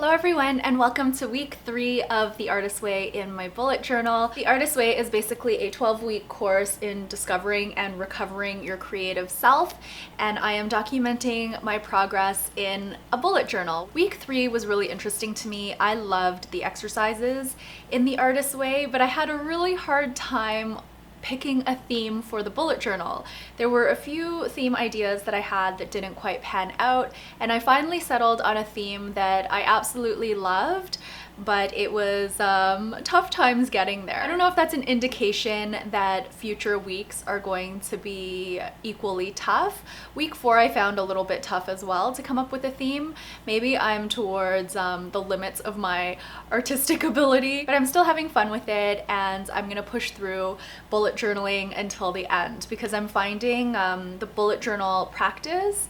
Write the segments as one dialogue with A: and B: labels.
A: Hello everyone, and welcome to week 3 of The Artist's Way in my bullet journal. The Artist's Way is basically a 12-week course in discovering and recovering your creative self, and I am documenting my progress in a bullet journal. Week 3 was really interesting to me. I loved the exercises in The Artist's Way, but I had a really hard time picking a theme for the bullet journal. There were a few theme ideas that I had that didn't quite pan out, and I finally settled on a theme that I absolutely loved, but it was tough times getting there. I don't know if that's an indication that future weeks are going to be equally tough. Week 4 I found a little bit tough as well to come up with a theme. Maybe I'm towards the limits of my artistic ability, but I'm still having fun with it, and I'm gonna push through bullet journaling until the end because I'm finding the bullet journal practice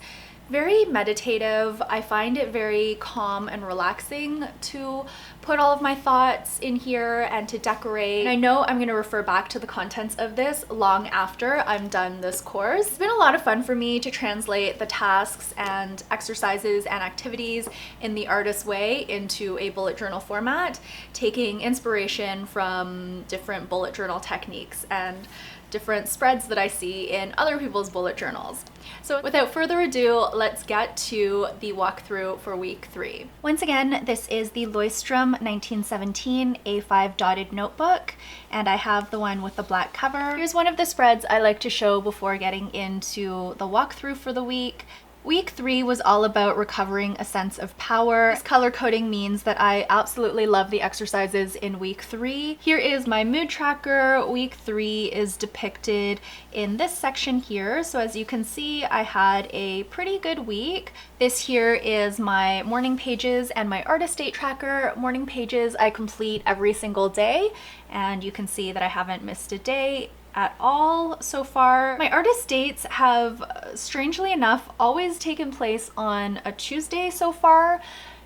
A: very meditative. I find it very calm and relaxing to put all of my thoughts in here and to decorate. And I know I'm going to refer back to the contents of this long after I'm done this course. It's been a lot of fun for me to translate the tasks and exercises and activities in the Artist's Way into a bullet journal format, taking inspiration from different bullet journal techniques and different spreads that I see in other people's bullet journals. So without further ado, let's get to the walkthrough for week 3. Once again, this is the Leuchtturm 1917 A5 dotted notebook, and I have the one with the black cover. Here's one of the spreads I like to show before getting into the walkthrough for the week. Week 3 was all about recovering a sense of power. This color coding means that I absolutely love the exercises in week 3. Here is my mood tracker. Week 3 is depicted in this section here. So as you can see, I had a pretty good week. This here is my morning pages and my artist date tracker. Morning pages I complete every single day, and you can see that I haven't missed a day at all so far. My artist dates have, strangely enough, always taken place on a Tuesday so far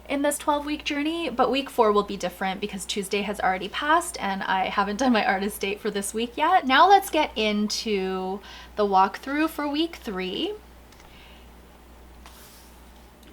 A: in this 12-week journey, but week 4 will be different because Tuesday has already passed and I haven't done my artist date for this week yet. Now let's get into the walkthrough for week 3.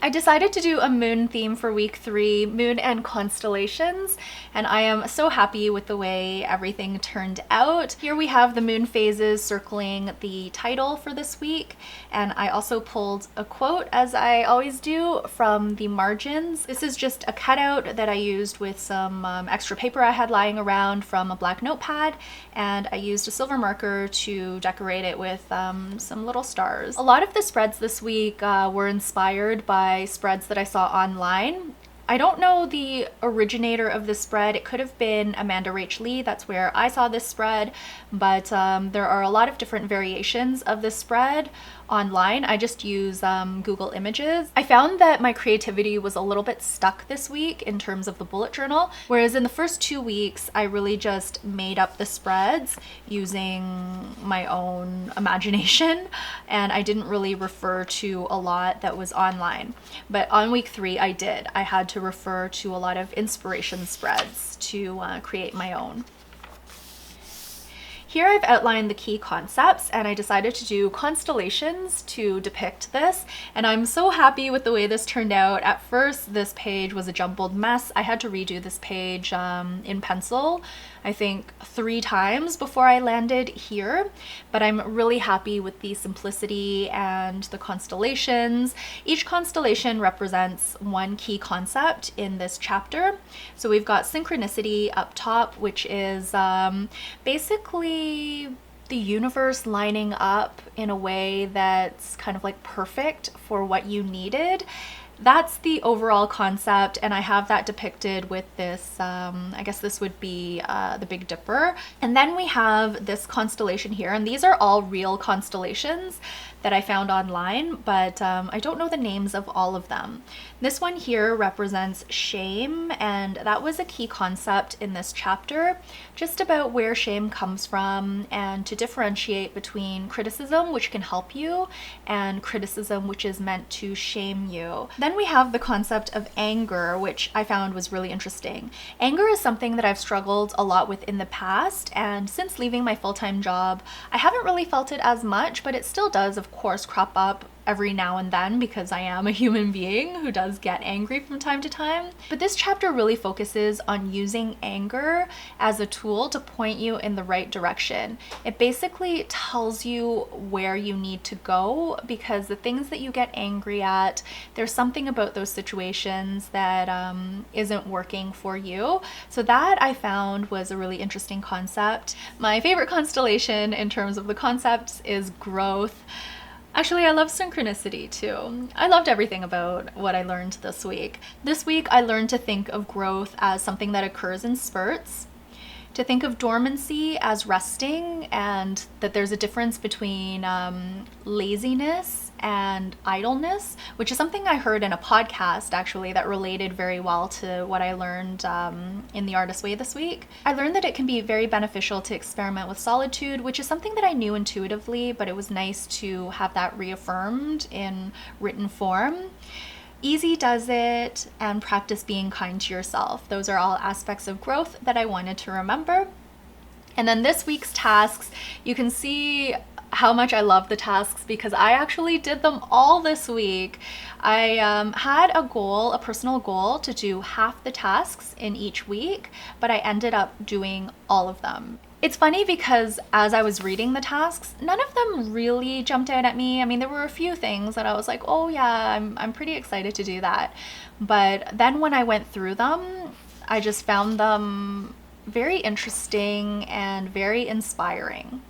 A: I decided to do a moon theme for week 3, moon and constellations, and I am so happy with the way everything turned out. Here we have the moon phases circling the title for this week, and I also pulled a quote, as I always do, from the margins. This is just a cutout that I used with some extra paper I had lying around from a black notepad, and I used a silver marker to decorate it with some little stars. A lot of the spreads this week were inspired by spreads that I saw online. I don't know the originator of this spread. It could have been Amanda Rach Lee. That's where I saw this spread, but there are a lot of different variations of this spread online. I just use Google Images. I found that my creativity was a little bit stuck this week in terms of the bullet journal, whereas in the first 2 weeks I really just made up the spreads using my own imagination, and I didn't really refer to a lot that was online. But on week 3 I did. I had to refer to a lot of inspiration spreads to create my own. Here I've outlined the key concepts, and I decided to do constellations to depict this, and I'm so happy with the way this turned out. At first this page was a jumbled mess. I had to redo this page in pencil, I think 3 times before I landed here, but I'm really happy with the simplicity and the constellations. Each constellation represents one key concept in this chapter. So we've got synchronicity up top, which is basically the universe lining up in a way that's kind of like perfect for what you needed. That's the overall concept, and I have that depicted with this, I guess this would be the Big Dipper. And then we have this constellation here, and these are all real constellations that I found online, but I don't know the names of all of them. This one here represents shame, and that was a key concept in this chapter, just about where shame comes from and to differentiate between criticism, which can help you, and criticism, which is meant to shame you. Then we have the concept of anger, which I found was really interesting. Anger is something that I've struggled a lot with in the past, and since leaving my full-time job, I haven't really felt it as much, but it still does, of course, crop up every now and then because I am a human being who does get angry from time to time. But this chapter really focuses on using anger as a tool to point you in the right direction. It basically tells you where you need to go, because the things that you get angry at, there's something about those situations that isn't working for you. So that I found was a really interesting concept. My favorite constellation in terms of the concepts is growth. Actually, I love synchronicity too. I loved everything about what I learned this week. This week, I learned to think of growth as something that occurs in spurts, to think of dormancy as resting, and that there's a difference between laziness and idleness, which is something I heard in a podcast actually that related very well to what I learned in the Artist Way this week. I learned that it can be very beneficial to experiment with solitude, which is something that I knew intuitively, but it was nice to have that reaffirmed in written form. Easy does it, and practice being kind to yourself. Those are all aspects of growth that I wanted to remember. And then this week's tasks, you can see how much I love the tasks because I actually did them all this week. I had a personal goal to do half the tasks in each week, but I ended up doing all of them. It's funny because as I was reading the tasks, none of them really jumped out at me. I mean, there were a few things that I was like, oh yeah, I'm pretty excited to do that. But then when I went through them, I just found them very interesting and very inspiring.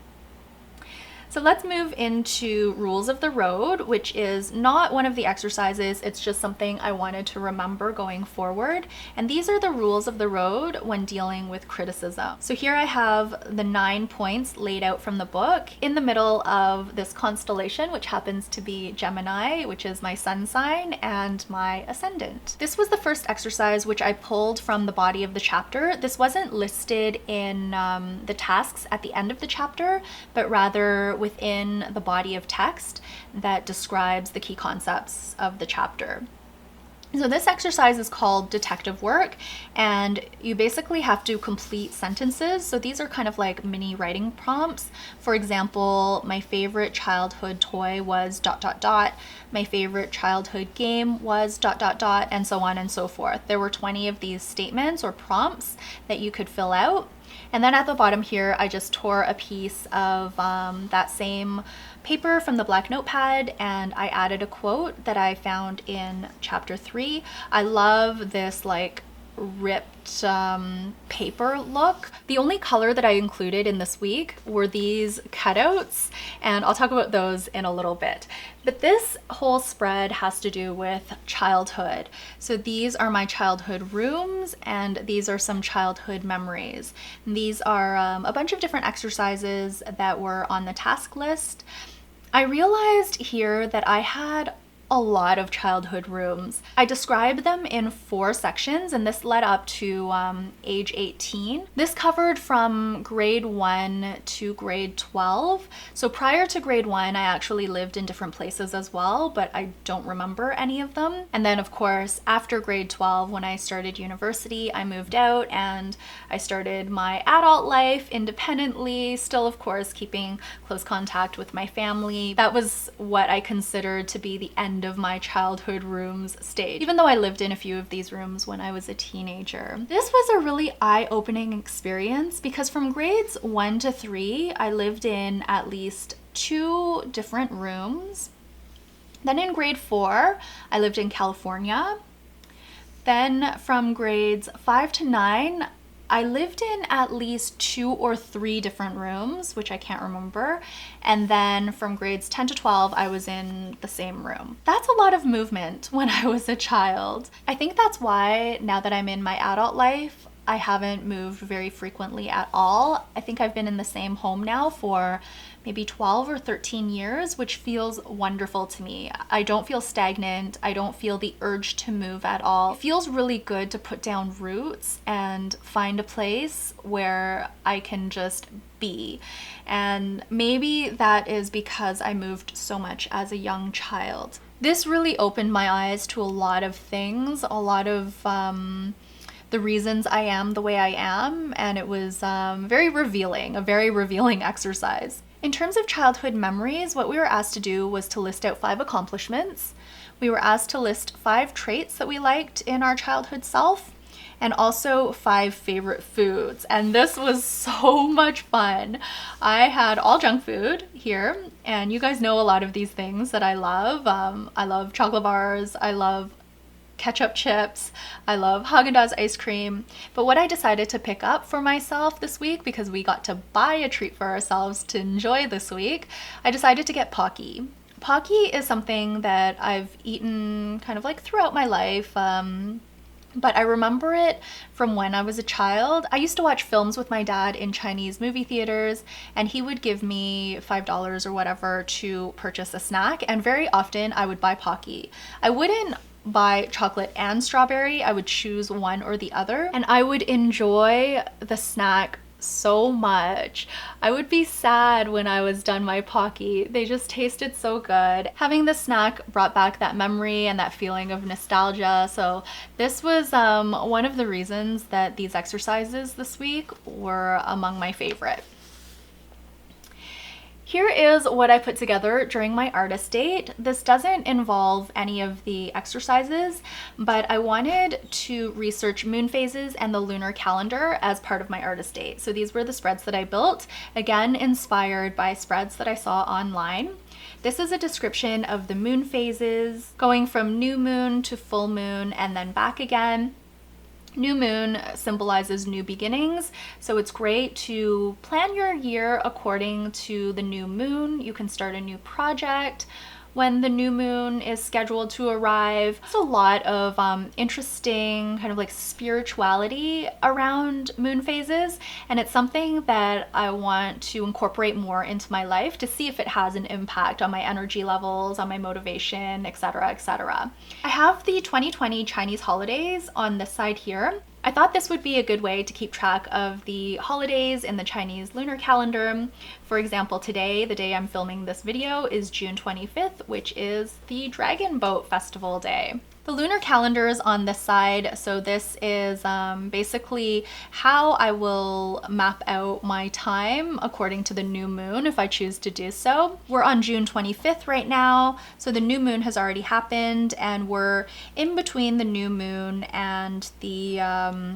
A: So let's move into Rules of the Road, which is not one of the exercises. It's just something I wanted to remember going forward. And these are the rules of the road when dealing with criticism. So here I have the 9 points laid out from the book in the middle of this constellation, which happens to be Gemini, which is my sun sign and my ascendant. This was the first exercise which I pulled from the body of the chapter. This wasn't listed in the tasks at the end of the chapter, but rather within the body of text that describes the key concepts of the chapter. So this exercise is called detective work, and you basically have to complete sentences. So these are kind of like mini writing prompts. For example, my favorite childhood toy was ... My favorite childhood game was ... and so on and so forth. There were 20 of these statements or prompts that you could fill out. And then at the bottom here, I just tore a piece of that same paper from the black notepad, and I added a quote that I found in chapter 3. I love this like ripped paper look. The only color that I included in this week were these cutouts, and I'll talk about those in a little bit. But this whole spread has to do with childhood. So these are my childhood rooms, and these are some childhood memories. And these are a bunch of different exercises that were on the task list. I realized here that I had a lot of childhood rooms. I described them in 4 sections, and this led up to age 18. This covered from grade 1 to grade 12. So prior to grade 1, I actually lived in different places as well, but I don't remember any of them. And then of course, after grade 12, when I started university, I moved out and I started my adult life independently, still of course keeping close contact with my family. That was what I considered to be the end of my childhood rooms stage, even though I lived in a few of these rooms when I was a teenager. This was a really eye-opening experience because from grades 1 to 3, I lived in at least 2 different rooms. Then in grade 4, I lived in California. Then from grades 5 to 9, I lived in at least 2 or 3 different rooms, which I can't remember. And then from grades 10 to 12, I was in the same room. That's a lot of movement when I was a child. I think that's why now that I'm in my adult life, I haven't moved very frequently at all. I think I've been in the same home now for maybe 12 or 13 years, which feels wonderful to me. I don't feel stagnant. I don't feel the urge to move at all. It feels really good to put down roots and find a place where I can just be. And maybe that is because I moved so much as a young child. This really opened my eyes to a lot of things, a lot of the reasons I am the way I am, and it was very revealing, a very revealing exercise. In terms of childhood memories, what we were asked to do was to list out 5 accomplishments. We were asked to list 5 traits that we liked in our childhood self, and also 5 favorite foods. And this was so much fun. I had all junk food here, and you guys know a lot of these things that I love. I love chocolate bars, I love ketchup chips, I love Haagen-Dazs ice cream. But what I decided to pick up for myself this week, because we got to buy a treat for ourselves to enjoy this week, I decided to get Pocky. Pocky is something that I've eaten kind of like throughout my life, but I remember it from when I was a child. I used to watch films with my dad in Chinese movie theaters, and he would give me $5 or whatever to purchase a snack, and very often I would buy Pocky. I wouldn't buy chocolate and strawberry, I would choose one or the other, and I would enjoy the snack so much. I would be sad when I was done my Pocky. They just tasted so good. Having the snack brought back that memory and that feeling of nostalgia. So this was one of the reasons that these exercises this week were among my favorite. Here is what I put together during my artist date. This doesn't involve any of the exercises, but I wanted to research moon phases and the lunar calendar as part of my artist date. So these were the spreads that I built, again inspired by spreads that I saw online. This is a description of the moon phases, going from new moon to full moon and then back again. New moon symbolizes new beginnings, so it's great to plan your year according to the new moon. You can start a new project when the new moon is scheduled to arrive. There's a lot of interesting kind of like spirituality around moon phases, and it's something that I want to incorporate more into my life to see if it has an impact on my energy levels, on my motivation, etc., etc. I have the 2020 Chinese holidays on this side here. I thought this would be a good way to keep track of the holidays in the Chinese lunar calendar. For example, today, the day I'm filming this video, is June 25th, which is the Dragon Boat Festival Day. The lunar calendar is on this side, so this is basically how I will map out my time according to the new moon if I choose to do so. We're on June 25th right now, so the new moon has already happened, and we're in between the new moon and the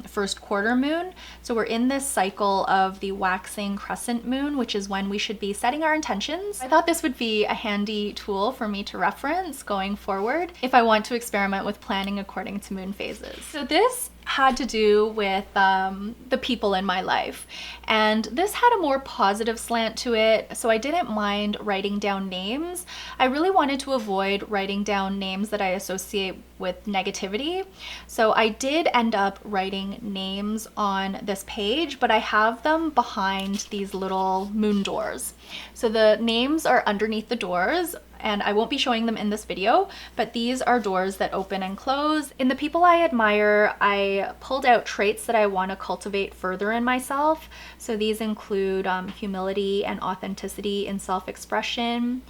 A: first quarter moon. So we're in this cycle of the waxing crescent moon, which is when we should be setting our intentions. I thought this would be a handy tool for me to reference going forward if I want to experiment with planning according to moon phases. So this had to do with the people in my life, and this had a more positive slant to it, so I didn't mind writing down names. I really wanted to avoid writing down names that I associate with negativity, so I did end up writing names on this page, but I have them behind these little moon doors. So the names are underneath the doors, and I won't be showing them in this video, but these are doors that open and close. In the people I admire, I pulled out traits that I want to cultivate further in myself. So these include humility and authenticity in self-expression,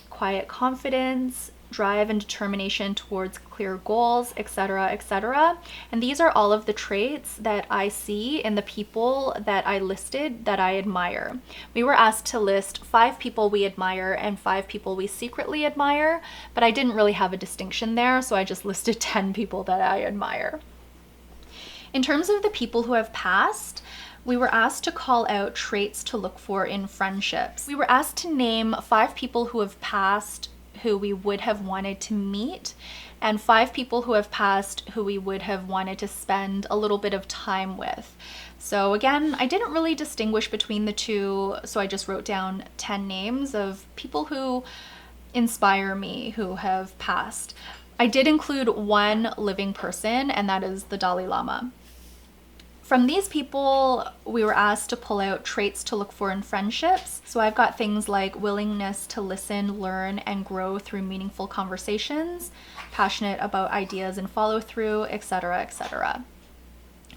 A: quiet confidence, drive and determination towards clear goals, etc., etc. And these are all of the traits that I see in the people that I listed that I admire. We were asked to list 5 people we admire and 5 people we secretly admire, but I didn't really have a distinction there, so I just listed 10 people that I admire. In terms of the people who have passed, we were asked to call out traits to look for in friendships. We were asked to name 5 people who have passed who we would have wanted to meet, and 5 people who have passed who we would have wanted to spend a little bit of time with. So again, I didn't really distinguish between the two, so I just wrote down 10 names of people who inspire me who have passed. I did include one living person, and that is the Dalai Lama. From these people, we were asked to pull out traits to look for in friendships. So I've got things like willingness to listen, learn, and grow through meaningful conversations, passionate about ideas and follow through, etc., etc.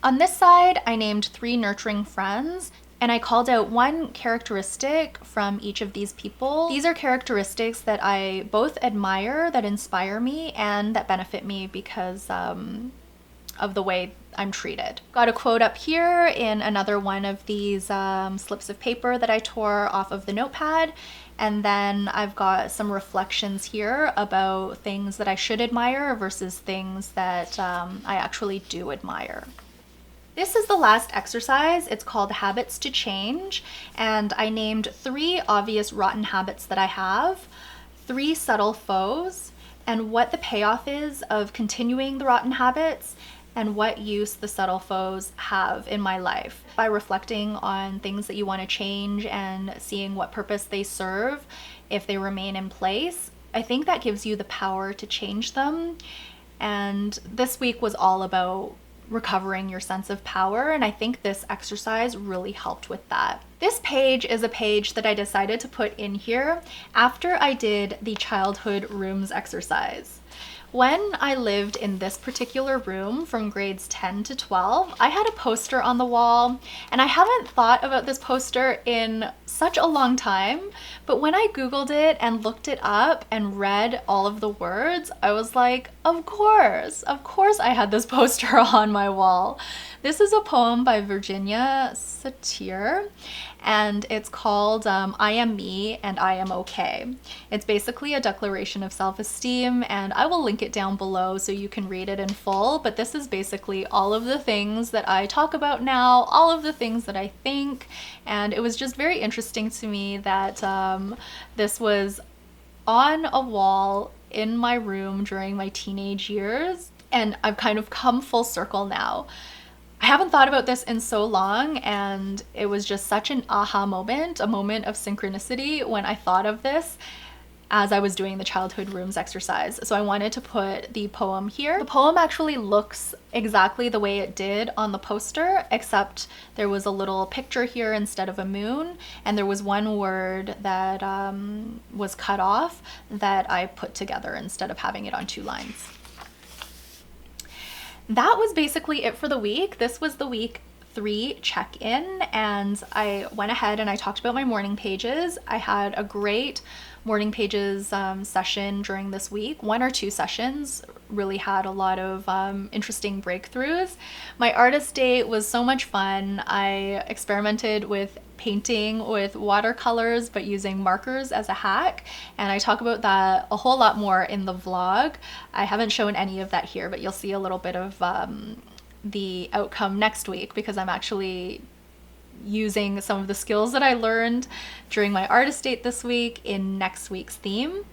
A: On this side, I named 3 nurturing friends, and I called out one characteristic from each of these people. These are characteristics that I both admire, that inspire me, and that benefit me because of the way I'm treated. Got a quote up here in another one of these slips of paper that I tore off of the notepad. And then I've got some reflections here about things that I should admire versus things that I actually do admire. This is the last exercise. It's called Habits to Change, and I named 3 obvious rotten habits that I have, 3 subtle foes, and what the payoff is of continuing the rotten habits, and what use the subtle foes have in my life. By reflecting on things that you want to change and seeing what purpose they serve, if they remain in place, I think that gives you the power to change them. And this week was all about recovering your sense of power, and I think this exercise really helped with that. This page is a page that I decided to put in here after I did the childhood rooms exercise. When I lived in this particular room from grades 10 to 12, I had a poster on the wall, and I haven't thought about this poster in such a long time, but when I Googled it and looked it up and read all of the words, I was like, of course I had this poster on my wall. This is a poem by Virginia Satir, and it's called I Am Me and I Am Okay. It's basically a declaration of self-esteem, and I will link it down below so you can read it in full, but this is basically all of the things that I talk about now, all of the things that I think, and it was just very interesting to me that this was on a wall in my room during my teenage years, and I've kind of come full circle now. I haven't thought about this in so long, and it was just such an aha moment, a moment of synchronicity when I thought of this as I was doing the childhood rooms exercise. So I wanted to put the poem here. The poem actually looks exactly the way it did on the poster, except there was a little picture here instead of a moon, and there was one word that was cut off that I put together instead of having it on 2 lines. That was basically it for the week. This was the week 3 check-in, and I went ahead and I talked about my morning pages. I had a great morning pages session during this week. 1 or 2 sessions really had a lot of interesting breakthroughs. My artist day was so much fun. I experimented with painting with watercolors but using markers as a hack, and I talk about that a whole lot more in the vlog. I haven't shown any of that here, but you'll see a little bit of the outcome next week, because I'm actually using some of the skills that I learned during my artist date this week in next week's theme.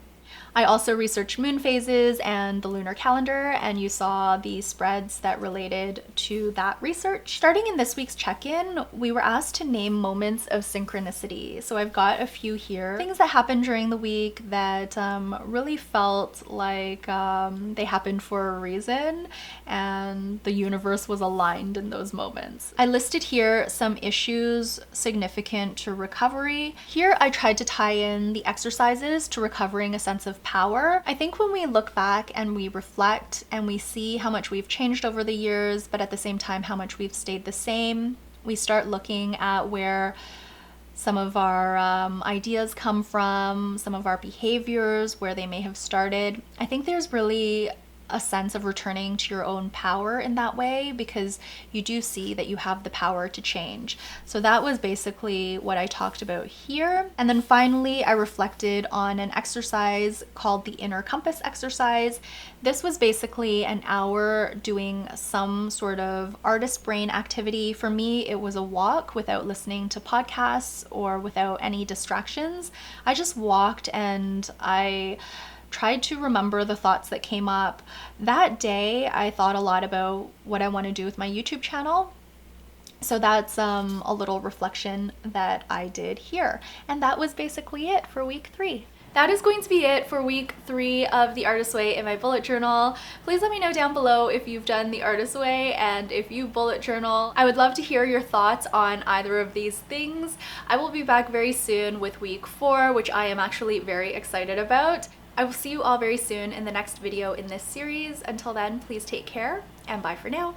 A: I also researched moon phases and the lunar calendar, and you saw the spreads that related to that research. Starting in this week's check-in, we were asked to name moments of synchronicity. So I've got a few here. Things that happened during the week that really felt like they happened for a reason, and the universe was aligned in those moments. I listed here some issues significant to recovery. Here I tried to tie in the exercises to recovering a sense of power. I think when we look back and we reflect and we see how much we've changed over the years, but at the same time how much we've stayed the same, we start looking at where some of our ideas come from, some of our behaviors, where they may have started. I think there's really a sense of returning to your own power in that way, because you do see that you have the power to change. So that was basically what I talked about here. And then finally, I reflected on an exercise called the Inner Compass exercise. This was basically an hour doing some sort of artist brain activity. For me, it was a walk without listening to podcasts or without any distractions. I just walked and I tried to remember the thoughts that came up. That day, I thought a lot about what I want to do with my YouTube channel. So that's a little reflection that I did here. And that was basically it for week 3. That is going to be it for week 3 of the Artist Way in my bullet journal. Please let me know down below if you've done the Artist Way and if you bullet journal. I would love to hear your thoughts on either of these things. I will be back very soon with week 4, which I am actually very excited about. I will see you all very soon in the next video in this series. Until then, please take care and bye for now.